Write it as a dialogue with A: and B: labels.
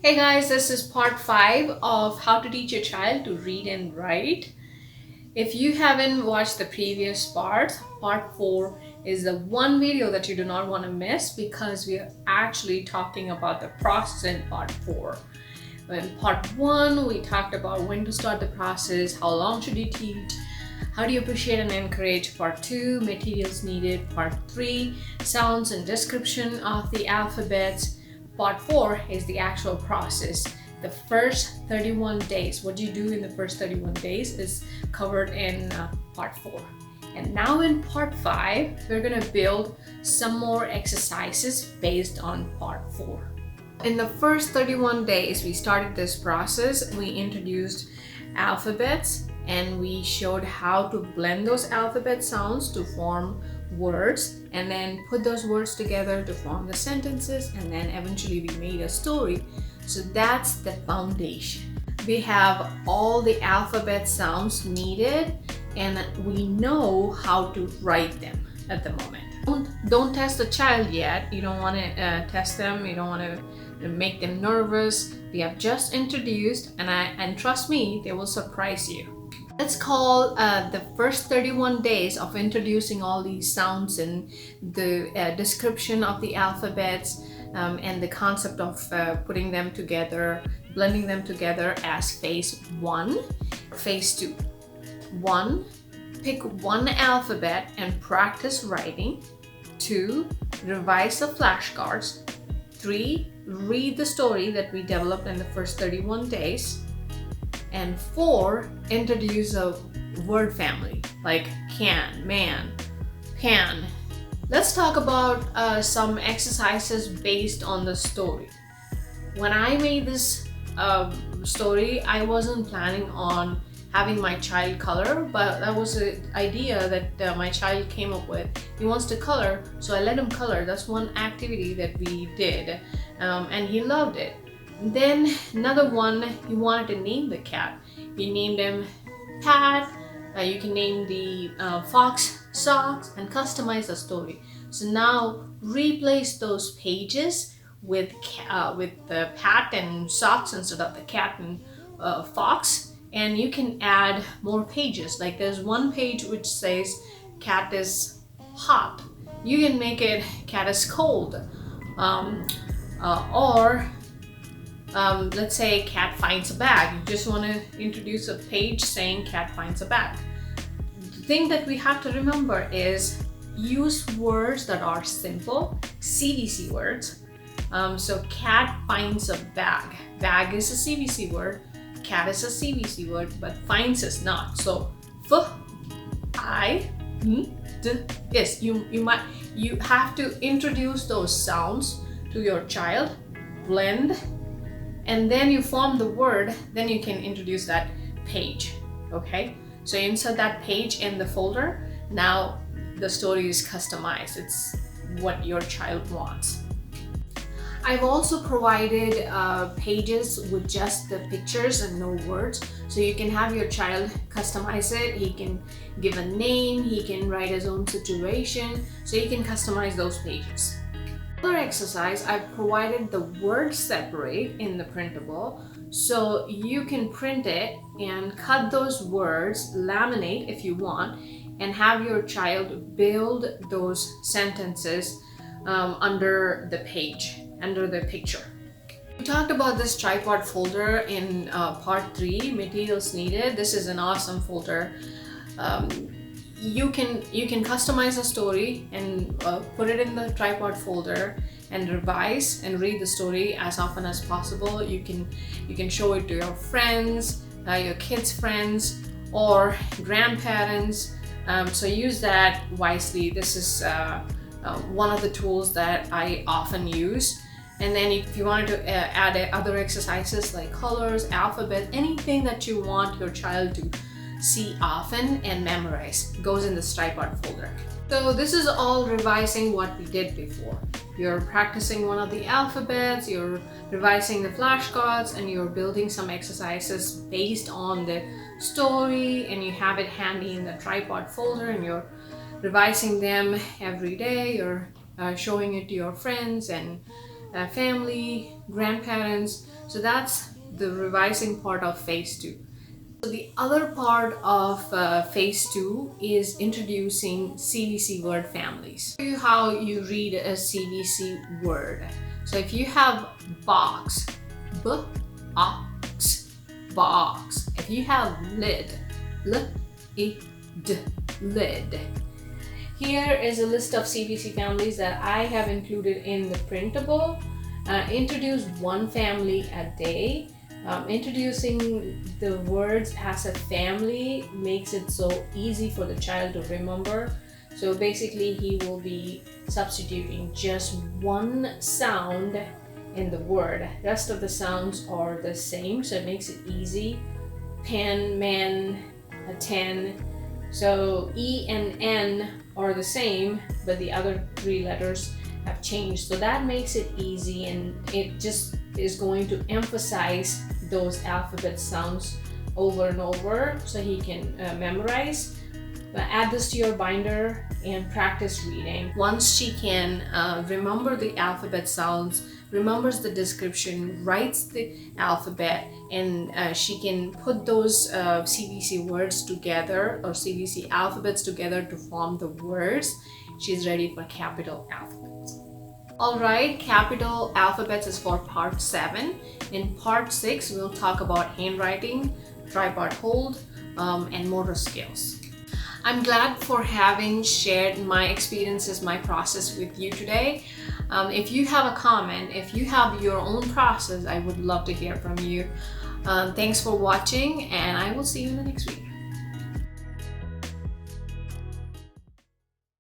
A: Hey guys, this is part 5 of how to teach your child to read and write. If you haven't watched the previous parts, part 4 is the one video that you do not want to miss because we are actually talking about the process in part 4. In part 1, we talked about when to start the process, how long should you teach, how do you appreciate and encourage. Part 2, materials needed. Part 3, sounds and description of the alphabets. Part 4 is the actual process. The first 31 days, what you do in the first 31 days is covered in part 4. And now in part 5, we're going to build some more exercises based on part 4. In the first 31 days, we started this process. We introduced alphabets and we showed how to blend those alphabet sounds to form words and then put those words together to form the sentences, and then eventually we made a story. So that's the foundation. We have all the alphabet sounds needed and we know how to write them at the moment. Don't test the child yet. You don't want to test them. You don't want to make them nervous. We have just introduced, and trust me, they will surprise you. Let's call the first 31 days of introducing all these sounds and the description of the alphabets and the concept of putting them together, blending them together as phase 1. Phase 2. 1. Pick one alphabet and practice writing. 2. Revise the flashcards. 3. Read the story that we developed in the first 31 days. And 4, introduce a word family like can, man, pan. Let's talk about some exercises based on the story. When I made this story, I wasn't planning on having my child color, but that was an idea that my child came up with. He wants to color, so I let him color. That's one activity that we did, and he loved it. Then another one, he wanted to name the cat. He named him Pat. You can name the fox Socks and customize the story. So now replace those pages with the Pat and Socks instead of the cat and fox. And you can add more pages. Like there's one page which says cat is hot. You can make it cat is cold. Or let's say cat finds a bag. You just want to introduce a page saying cat finds a bag. The thing that we have to remember is use words that are simple, CVC words. So cat finds a bag. Bag is a CVC word. Cat is a CVC word, but finds is not. So yes, you have to introduce those sounds to your child, blend, and then you form the word. Then you can introduce that page. Okay, so insert that page in the folder. Now the story is customized. It's what your child wants. I've also provided pages with just the pictures and no words, so you can have your child customize it. He can give a name, he can write his own situation, so you can customize those pages. Another exercise, I've provided the word separate in the printable, so you can print it and cut those words, laminate if you want, and have your child build those sentences under the page, under the picture. We talked about this tripod folder in part 3, materials needed. This is an awesome folder. You can customize a story and put it in the tripod folder and revise and read the story as often as possible. You can show it to your friends, your kids' friends, or grandparents. So use that wisely. This is one of the tools that I often use. And then if you wanted to add other exercises like colors, alphabet, anything that you want your child to see often and memorize goes in this tripod folder. So this is all revising what we did before. You're practicing one of the alphabets, you're revising the flashcards, and you're building some exercises based on the story, and you have it handy in the tripod folder, and you're revising them every day. You're showing it to your friends and family, grandparents. So that's the revising part of phase 2. So the other part of phase 2 is introducing CVC word families. Show you how you read a CVC word. So if you have box, b-ox, box. If you have lid, l-i-d, lid. Here is a list of CVC families that I have included in the printable. Introduce one family a day. Introducing the words as a family makes it so easy for the child to remember. So basically he will be substituting just one sound in the word. Rest of the sounds are the same, so it makes it easy. Pen, man, a 10. So E and N are the same, but the other 3 letters have changed. So that makes it easy, and it just is going to emphasize those alphabet sounds over and over so he can memorize. Add this to your binder and practice reading. Once she can remember the alphabet sounds, remembers the description, writes the alphabet, and she can put those CVC words together or CVC alphabets together to form the words, she's ready for capital alphabets. Alright, capital alphabets is for part 7. In part 6, we'll talk about handwriting, tripod hold, and motor skills. I'm glad for having shared my experiences, my process with you today. If you have a comment, if you have your own process, I would love to hear from you. Thanks for watching, and I will see you in the next video.